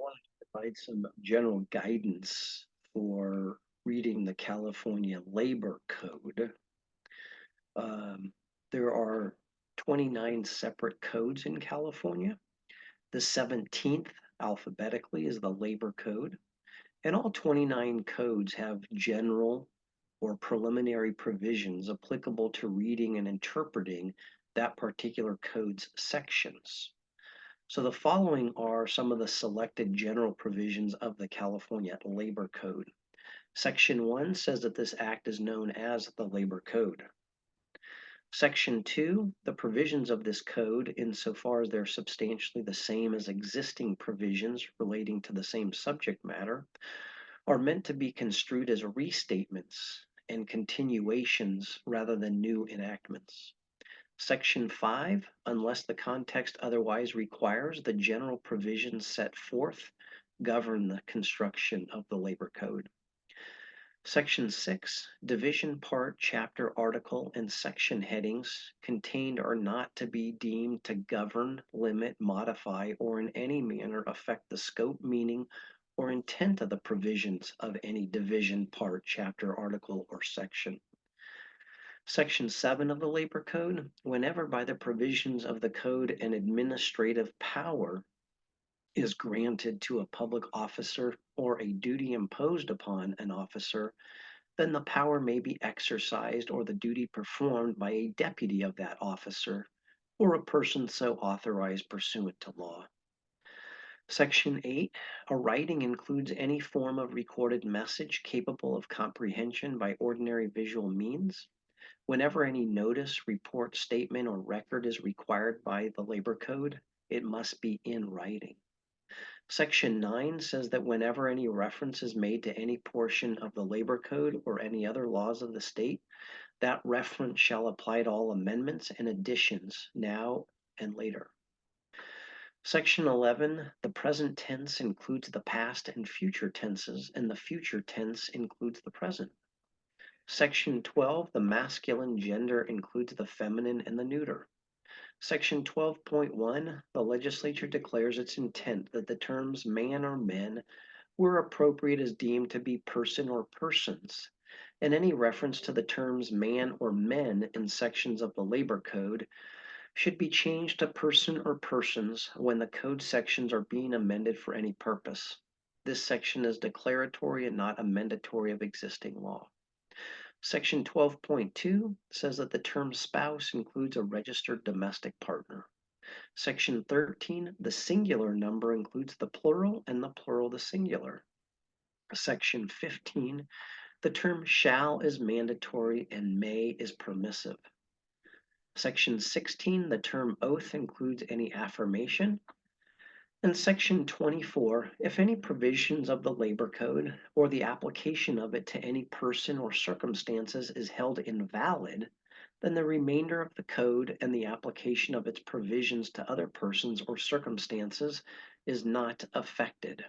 wanted to provide some general guidance for reading the California Labor Code. Um, there are 29 separate codes in California. The 17th alphabetically is the Labor Code, and all 29 codes have general or preliminary provisions applicable to reading and interpreting that particular code's sections. So the following are some of the selected general provisions of the California Labor Code. Section 1 says that this act is known as the Labor Code. Section 2, the provisions of this code, insofar as they're substantially the same as existing provisions relating to the same subject matter, are meant to be construed as restatements and continuations rather than new enactments. Section 5, unless the context otherwise requires, the general provisions set forth govern the construction of the Labor Code. Section 6, division, part, chapter, article, and section headings contained are not to be deemed to govern, limit, modify, or in any manner affect the scope, meaning, or intent of the provisions of any division, part, chapter, article, or section. Section 7 of the Labor Code, whenever by the provisions of the code an administrative power is granted to a public officer or a duty imposed upon an officer, then the power may be exercised or the duty performed by a deputy of that officer or a person so authorized pursuant to law. Section 8, a writing includes any form of recorded message capable of comprehension by ordinary visual means. Whenever any notice, report, statement, or record is required by the Labor Code, it must be in writing. Section 9 says that whenever any reference is made to any portion of the Labor Code or any other laws of the state, that reference shall apply to all amendments and additions now and later. Section 11, the present tense includes the past and future tenses, and the future tense includes the present. Section 12, the masculine gender includes the feminine and the neuter. Section 12.1, the legislature declares its intent that the terms man or men, where appropriate, is deemed to be person or persons, and any reference to the terms man or men in sections of the Labor Code should be changed to person or persons when the code sections are being amended for any purpose. This section is declaratory and not amendatory of existing law. Section 12.2 says that the term spouse includes a registered domestic partner. Section 13, the singular number includes the plural and the plural the singular. Section 15, the term shall is mandatory and may is permissive. Section 16, the term oath includes any affirmation. And Section 24, if any provisions of the Labor Code or the application of it to any person or circumstances is held invalid, then the remainder of the code and the application of its provisions to other persons or circumstances is not affected.